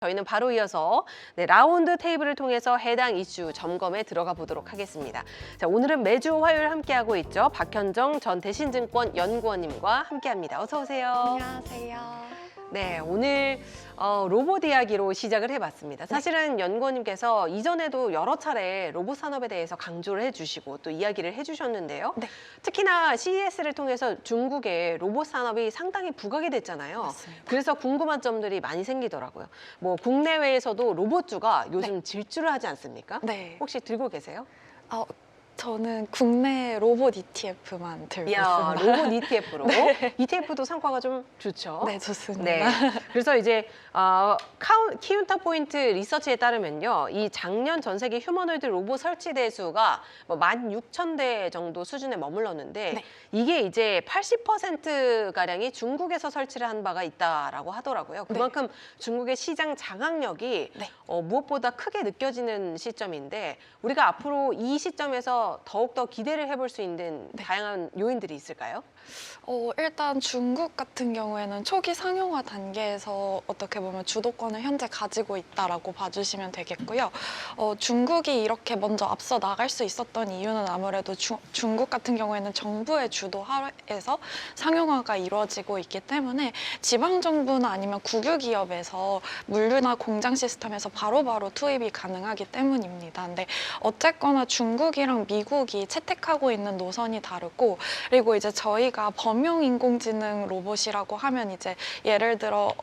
저희는 바로 이어서 라운드 테이블을 통해서 해당 이슈 점검에 들어가 보도록 하겠습니다. 자, 오늘은 매주 화요일 함께하고 있죠. 박현정 전 대신증권 연구원님과 함께합니다. 어서 오세요. 안녕하세요. 네, 오늘 로봇 이야기로 시작을 해봤습니다. 사실은 연구원님께서 이전에도 여러 차례 로봇 산업에 대해서 강조를 해주시고 또 이야기를 해주셨는데요. 네. 특히나 CES를 통해서 중국의 로봇 산업이 상당히 부각이 됐잖아요. 맞습니다. 그래서 궁금한 점들이 많이 생기더라고요. 뭐 국내외에서도 로봇주가 요즘 질주를 하지 않습니까? 네. 혹시 들고 계세요? 저는 국내 로봇 ETF만 들고 이야, 있습니다. 로봇 ETF로. ETF도 성과가 좀 좋죠. 네, 좋습니다. 네. 그래서 이제 키운터 포인트 리서치에 따르면요, 이 작년 전 세계 휴머노이드 로봇 설치 대수가 뭐 16,000대 정도 수준에 머물렀는데 네. 이게 이제 80% 가량이 중국에서 설치를 한 바가 있다라고 하더라고요. 그만큼 중국의 시장 장악력이 네. 무엇보다 크게 느껴지는 시점인데 우리가 앞으로 이 시점에서 더욱더 기대를 해볼 수 있는 다양한 요인들이 있을까요? 일단 중국 같은 경우에는 초기 상용화 단계에서 어떻게 보면 주도권을 현재 가지고 있다라고 봐주시면 되겠고요. 중국이 이렇게 먼저 앞서 나갈 수 있었던 이유는 아무래도 중국 같은 경우에는 정부의 주도 하에서 상용화가 이루어지고 있기 때문에 지방정부나 아니면 국유기업에서 물류나 공장 시스템에서 바로바로 투입이 가능하기 때문입니다. 근데 어쨌거나 중국이랑 미국이 채택하고 있는 노선이 다르고, 그리고 이제 저희가 범용 인공지능 로봇이라고 하면 이제 예를 들어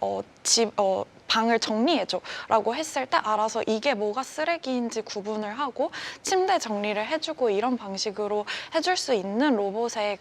방을 정리해줘 라고 했을 때 알아서 이게 뭐가 쓰레기인지 구분을 하고 침대 정리를 해주고 이런 방식으로 해줄 수 있는 로봇의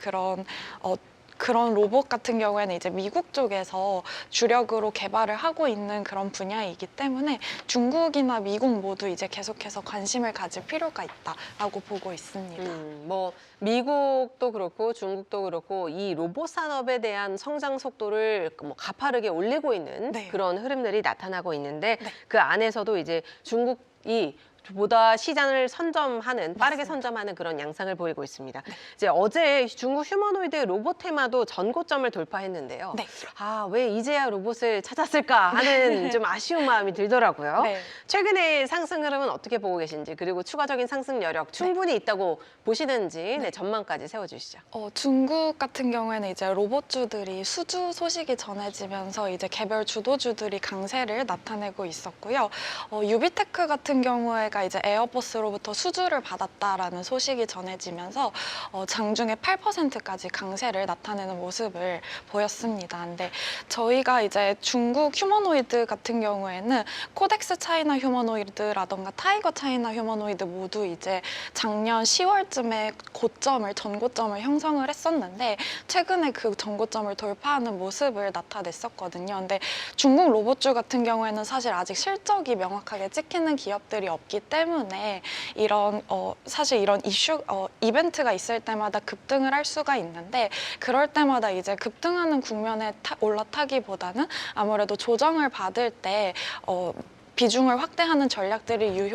그런 로봇 같은 경우에는 이제 미국 쪽에서 주력으로 개발을 하고 있는 그런 분야이기 때문에 중국이나 미국 모두 이제 계속해서 관심을 가질 필요가 있다라고 보고 있습니다. 뭐 미국도 그렇고 중국도 그렇고 이 로봇 산업에 대한 성장 속도를 뭐 가파르게 올리고 있는 네. 그런 흐름들이 나타나고 있는데 네. 그 안에서도 이제 중국이 보다 시장을 빠르게 선점하는 그런 양상을 보이고 있습니다. 이제 어제 중국 휴머노이드 로봇 테마도 전고점을 돌파했는데요. 네. 왜 이제야 로봇을 찾았을까 하는 좀 아쉬운 마음이 들더라고요. 네. 최근의 상승 흐름은 어떻게 보고 계신지, 그리고 추가적인 상승 여력 충분히 있다고 보시는지 전망까지 세워주시죠. 중국 같은 경우에는 이제 로봇주들이 수주 소식이 전해지면서 이제 개별 주도주들이 강세를 나타내고 있었고요. 유비테크 같은 경우에가 이제 에어버스로부터 수주를 받았다라는 소식이 전해지면서 장중에 8%까지 강세를 나타내는 모습을 보였습니다. 근데 저희가 이제 중국 휴머노이드 같은 경우에는 코덱스 차이나 휴머노이드라던가 타이거 차이나 휴머노이드 모두 이제 작년 10월쯤에 전고점을 형성을 했었는데 최근에 그 전고점을 돌파하는 모습을 나타냈었거든요. 근데 중국 로봇주 같은 경우에는 사실 아직 실적이 명확하게 찍히는 기업들이 없기 때문에 사실 이런 이벤트가 있을 때마다 급등을 할 수가 있는데, 그럴 때마다 이제 급등하는 국면에 올라타기보다는 아무래도 조정을 받을 때 비중을 확대하는 전략들이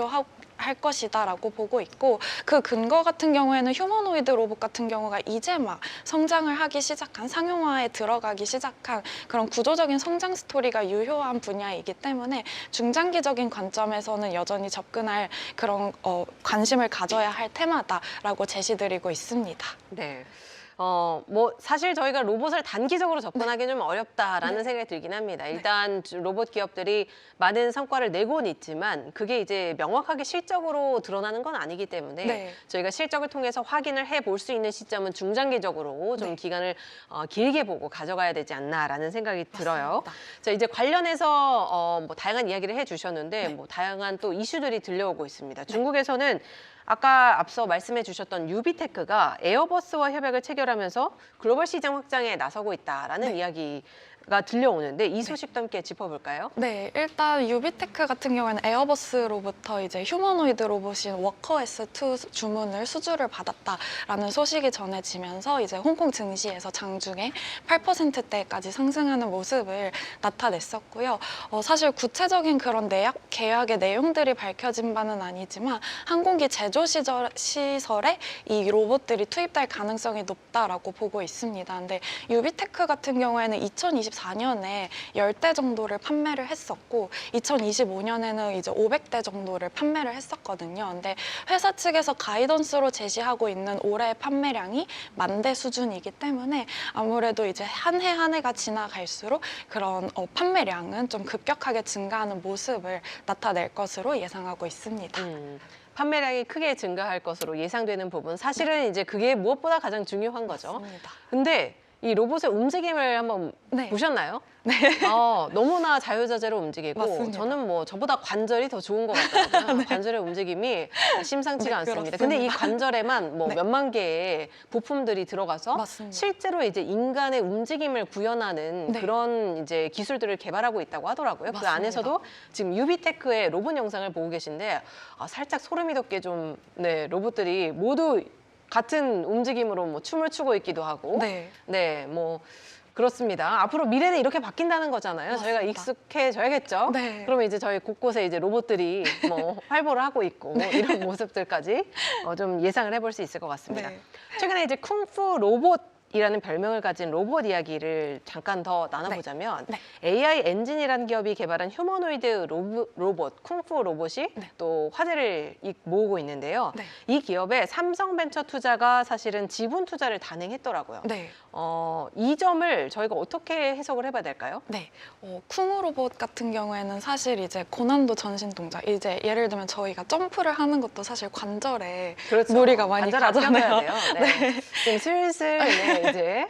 할 것이다라고 보고 있고, 그 근거 같은 경우에는 휴머노이드 로봇 같은 경우가 이제 막 성장을 하기 시작한, 상용화에 들어가기 시작한 그런 구조적인 성장 스토리가 유효한 분야이기 때문에 중장기적인 관점에서는 여전히 접근할 그런 관심을 가져야 할 테마다라고 제시드리고 있습니다. 네. 사실 저희가 로봇을 단기적으로 접근하기는 좀 어렵다라는 생각이 들긴 합니다. 일단 로봇 기업들이 많은 성과를 내고는 있지만 그게 이제 명확하게 실적으로 드러나는 건 아니기 때문에 저희가 실적을 통해서 확인을 해볼 수 있는 시점은 중장기적으로 좀 기간을 길게 보고 가져가야 되지 않나라는 생각이 들어요. 자, 이제 관련해서 뭐 다양한 이야기를 해주셨는데 뭐 다양한 또 이슈들이 들려오고 있습니다. 중국에서는 아까 앞서 말씀해 주셨던 유비테크가 에어버스와 협약을 체결하면서 글로벌 시장 확장에 나서고 있다라는 이야기가 들려오는데 이 소식도 함께 짚어볼까요? 네, 일단 유비테크 같은 경우에는 에어버스로부터 이제 휴머노이드 로봇인 워커S2 주문을 수주를 받았다라는 소식이 전해지면서 이제 홍콩 증시에서 장중에 8%대까지 상승하는 모습을 나타냈었고요. 사실 구체적인 그런 계약의 내용들이 밝혀진 바는 아니지만 항공기 제조 시설에 이 로봇들이 투입될 가능성이 높다라고 보고 있습니다. 근데 유비테크 같은 경우에는 2023 2024년에 10대 정도를 판매를 했었고 2025년에는 이제 500대 정도를 판매를 했었거든요. 근데 회사 측에서 가이던스로 제시하고 있는 올해 판매량이 10,000대 수준이기 때문에 아무래도 이제 한 해 한 해가 지나갈수록 그런 판매량은 좀 급격하게 증가하는 모습을 나타낼 것으로 예상하고 있습니다. 판매량이 크게 증가할 것으로 예상되는 부분. 사실은 이제 그게 무엇보다 가장 중요한 거죠. 맞습니다. 근데 이 로봇의 움직임을 한번 네. 보셨나요? 너무나 자유자재로 움직이고 맞습니다. 저는 뭐 저보다 관절이 더 좋은 것 같더라고요. 관절의 움직임이 심상치가 네, 않습니다. 그렇습니다. 근데 이 관절에만 뭐 네. 몇만 개의 부품들이 들어가서 맞습니다. 실제로 이제 인간의 움직임을 구현하는 네. 그런 이제 기술들을 개발하고 있다고 하더라고요. 그 맞습니다. 안에서도 지금 유비테크의 로봇 영상을 보고 계신데 살짝 소름이 돋게 좀 로봇들이 모두 같은 움직임으로 뭐 춤을 추고 있기도 하고 뭐 그렇습니다. 앞으로 미래는 이렇게 바뀐다는 거잖아요. 맞습니다. 저희가 익숙해져야겠죠. 네. 그러면 이제 저희 곳곳에 이제 로봇들이 뭐 활보를 하고 있고 이런 모습들까지 좀 예상을 해볼 수 있을 것 같습니다. 네. 최근에 이제 쿵푸 로봇이라는 별명을 가진 로봇 이야기를 잠깐 더 나눠보자면 네. AI 엔진이라는 기업이 개발한 휴머노이드 로봇 쿵푸 로봇이 또 화제를 모으고 있는데요. 네. 이 기업에 삼성벤처투자가 사실은 지분 투자를 단행했더라고요. 네. 이 점을 저희가 어떻게 해석을 해봐야 될까요? 네, 쿵우 로봇 같은 경우에는 사실 이제 고난도 전신 동작, 이제 예를 들면 저희가 점프를 하는 것도 사실 관절에 그렇죠. 무리가 많이 관절 가잖아요. 아껴야 돼요. 네. 지금 슬슬 이제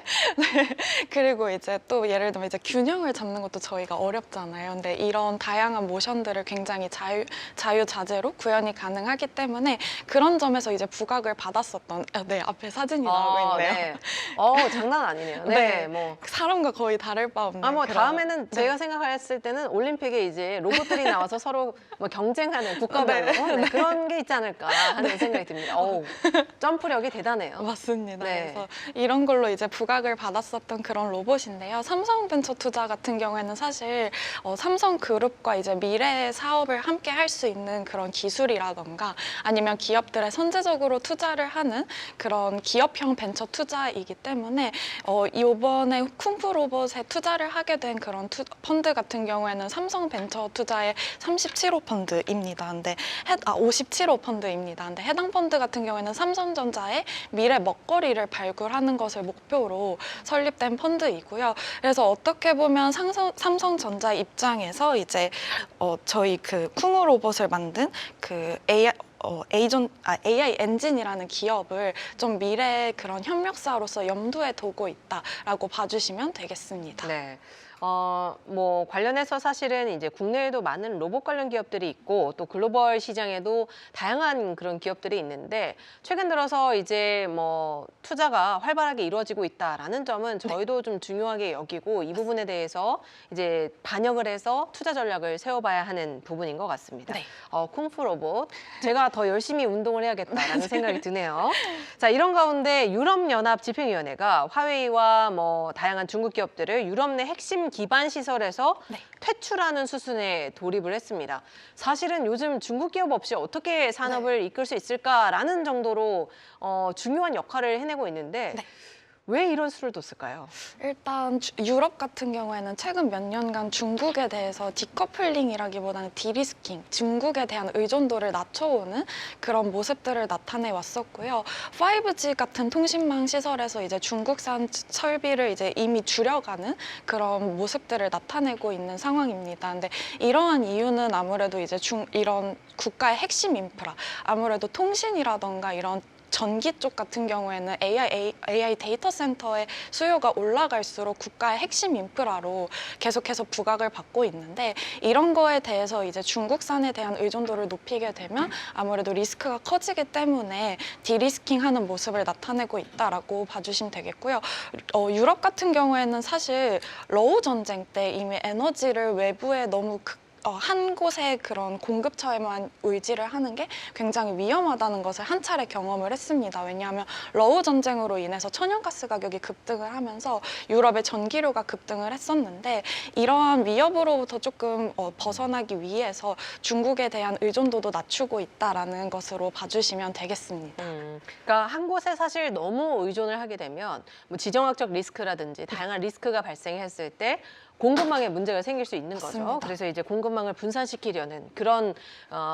그리고 이제 또 예를 들면 이제 균형을 잡는 것도 저희가 어렵잖아요. 근데 이런 다양한 모션들을 굉장히 자유자재로 구현이 가능하기 때문에 그런 점에서 이제 부각을 받았었던, 앞에 사진이 나오고 있네요. 네. 장난 아니네요. 네, 네. 뭐. 사람과 거의 다를 바 없는. 뭐 그런- 다음에는 제가 생각했을 때는 올림픽에 이제 로봇들이 나와서 서로 뭐 경쟁하는 국가별로 그런 게 있지 않을까 하는 생각이 듭니다. 점프력이 대단해요. 맞습니다. 네. 그래서 이런 걸로 이제 부각을 받았었던 그런 로봇인데요. 삼성벤처투자 같은 경우에는 사실 삼성그룹과 이제 미래의 사업을 함께 할 수 있는 그런 기술이라던가 아니면 기업들에 선제적으로 투자를 하는 그런 기업형 벤처 투자이기 때문에 이번에 쿵푸 로봇에 투자를 하게 된 그런 펀드 같은 경우에는 삼성벤처투자의 37호 펀드입니다. 근데 57호 펀드입니다. 근데 해당 펀드 같은 경우에는 삼성전자의 미래 먹거리를 발굴하는 것을 목표로 설립된 펀드이고요. 그래서 어떻게 보면 삼성전자 입장에서 이제 저희 그 쿵우 로봇을 만든 그 AI 엔진이라는 기업을 좀 미래의 그런 협력사로서 염두에 두고 있다라고 봐주시면 되겠습니다. 네. 뭐 관련해서 사실은 이제 국내에도 많은 로봇 관련 기업들이 있고 또 글로벌 시장에도 다양한 그런 기업들이 있는데 최근 들어서 이제 뭐 투자가 활발하게 이루어지고 있다라는 점은 저희도 좀 중요하게 여기고 이 부분에 대해서 이제 반영을 해서 투자 전략을 세워봐야 하는 부분인 것 같습니다. 네. 쿵푸 로봇 제가 더 열심히 운동을 해야겠다라는 생각이 드네요. 자, 이런 가운데 유럽연합 집행위원회가 화웨이와 뭐 다양한 중국 기업들을 유럽 내 핵심 기반 시설에서 퇴출하는 수순에 돌입을 했습니다. 사실은 요즘 중국 기업 없이 어떻게 산업을 이끌 수 있을까라는 정도로 중요한 역할을 해내고 있는데 왜 이런 수를 뒀을까요? 일단 유럽 같은 경우에는 최근 몇 년간 중국에 대해서 디커플링이라기보다는 디리스킹, 중국에 대한 의존도를 낮춰오는 그런 모습들을 나타내 왔었고요. 5G 같은 통신망 시설에서 이제 중국산 설비를 이제 이미 줄여가는 그런 모습들을 나타내고 있는 상황입니다. 근데 이러한 이유는 아무래도 이제 이런 국가의 핵심 인프라, 아무래도 통신이라던가 이런 전기 쪽 같은 경우에는 AI 데이터 센터의 수요가 올라갈수록 국가의 핵심 인프라로 계속해서 부각을 받고 있는데 이런 거에 대해서 이제 중국산에 대한 의존도를 높이게 되면 아무래도 리스크가 커지기 때문에 디리스킹하는 모습을 나타내고 있다라고 봐주시면 되겠고요. 유럽 같은 경우에는 사실 러우 전쟁 때 이미 에너지를 외부에 너무 한 곳의 그런 공급처에만 의지를 하는 게 굉장히 위험하다는 것을 한 차례 경험을 했습니다. 왜냐하면 러우 전쟁으로 인해서 천연가스 가격이 급등을 하면서 유럽의 전기료가 급등을 했었는데 이러한 위협으로부터 조금 벗어나기 위해서 중국에 대한 의존도도 낮추고 있다라는 것으로 봐주시면 되겠습니다. 그러니까 한 곳에 사실 너무 의존을 하게 되면 뭐 지정학적 리스크라든지 다양한 리스크가 발생했을 때 공급망에 문제가 생길 수 있는 거죠. 맞습니다. 그래서 이제 공급망을 분산시키려는 그런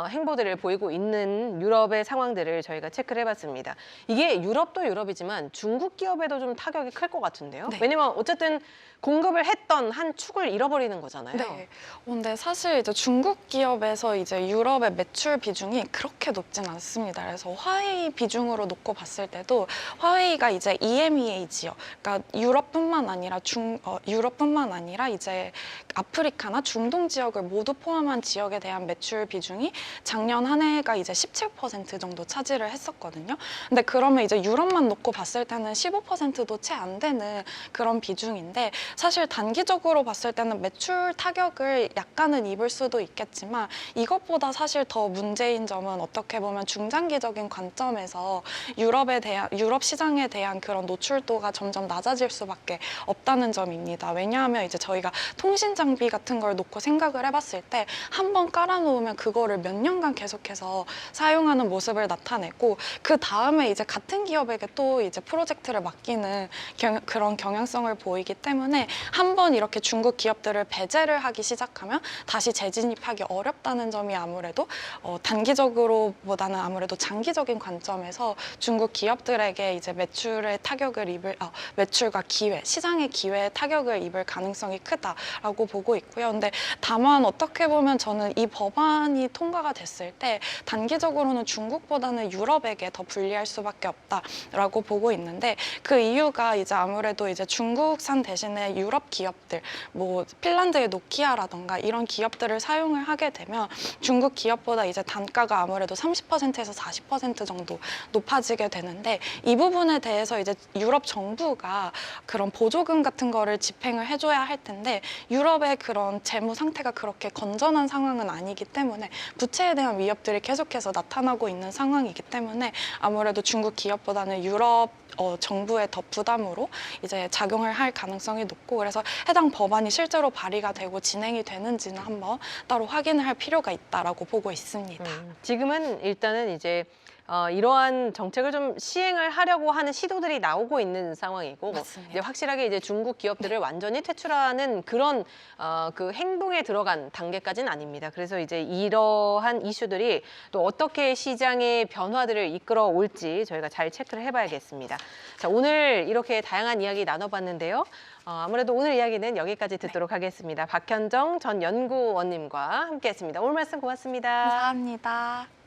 행보들을 보이고 있는 유럽의 상황들을 저희가 체크를 해봤습니다. 이게 유럽도 유럽이지만 중국 기업에도 좀 타격이 클 것 같은데요. 네. 왜냐면 어쨌든 공급을 했던 한 축을 잃어버리는 거잖아요. 네. 근데 사실 이제 중국 기업에서 이제 유럽의 매출 비중이 그렇게 높진 않습니다. 그래서 화웨이 비중으로 놓고 봤을 때도 화웨이가 이제 EMEA 지역, 그러니까 유럽뿐만 아니라 이제 아프리카나 중동 지역을 모두 포함한 지역에 대한 매출 비중이 작년 한 해가 이제 17% 정도 차지를 했었거든요. 근데 그러면 이제 유럽만 놓고 봤을 때는 15%도 채 안 되는 그런 비중인데 사실 단기적으로 봤을 때는 매출 타격을 약간은 입을 수도 있겠지만 이것보다 사실 더 문제인 점은 어떻게 보면 중장기적인 관점에서 유럽 시장에 대한 그런 노출도가 점점 낮아질 수밖에 없다는 점입니다. 왜냐하면 이제 저희가 통신 장비 같은 걸 놓고 생각을 해봤을 때 한 번 깔아놓으면 그거를 몇 년간 계속해서 사용하는 모습을 나타내고 그 다음에 이제 같은 기업에게 또 이제 프로젝트를 맡기는 그런 경향성을 보이기 때문에 한 번 이렇게 중국 기업들을 배제를 하기 시작하면 다시 재진입하기 어렵다는 점이 아무래도 단기적으로보다는 아무래도 장기적인 관점에서 중국 기업들에게 이제 매출과 기회, 시장의 기회에 타격을 입을 가능성이 크다라고 보고 있고요. 근데 다만 어떻게 보면 저는 이 법안이 통과가 됐을 때 단기적으로는 중국보다는 유럽에게 더 불리할 수밖에 없다라고 보고 있는데 그 이유가 이제 아무래도 이제 중국산 대신에 유럽 기업들, 뭐 핀란드의 노키아라던가 이런 기업들을 사용을 하게 되면 중국 기업보다 이제 단가가 아무래도 30%에서 40% 정도 높아지게 되는데 이 부분에 대해서 이제 유럽 정부가 그런 보조금 같은 거를 집행을 해줘야 할 텐데 유럽의 그런 재무 상태가 그렇게 건전한 상황은 아니기 때문에 부채에 대한 위협들이 계속해서 나타나고 있는 상황이기 때문에 아무래도 중국 기업보다는 유럽 정부의 더 부담으로 이제 작용을 할 가능성이 높고 그래서 해당 법안이 실제로 발의가 되고 진행이 되는지는 한번 따로 확인을 할 필요가 있다라고 보고 있습니다. 지금은 일단은 이제 이러한 정책을 좀 시행을 하려고 하는 시도들이 나오고 있는 상황이고 맞습니다. 이제 확실하게 이제 중국 기업들을 완전히 퇴출하는 그런 그 행동에 들어간 단계까지는 아닙니다. 그래서 이제 이러한 이슈들이 또 어떻게 시장의 변화들을 이끌어 올지 저희가 잘 체크를 해봐야겠습니다. 자, 오늘 이렇게 다양한 이야기 나눠봤는데요. 아무래도 오늘 이야기는 여기까지 듣도록 하겠습니다. 박현정 전 연구원님과 함께했습니다. 오늘 말씀 고맙습니다. 감사합니다.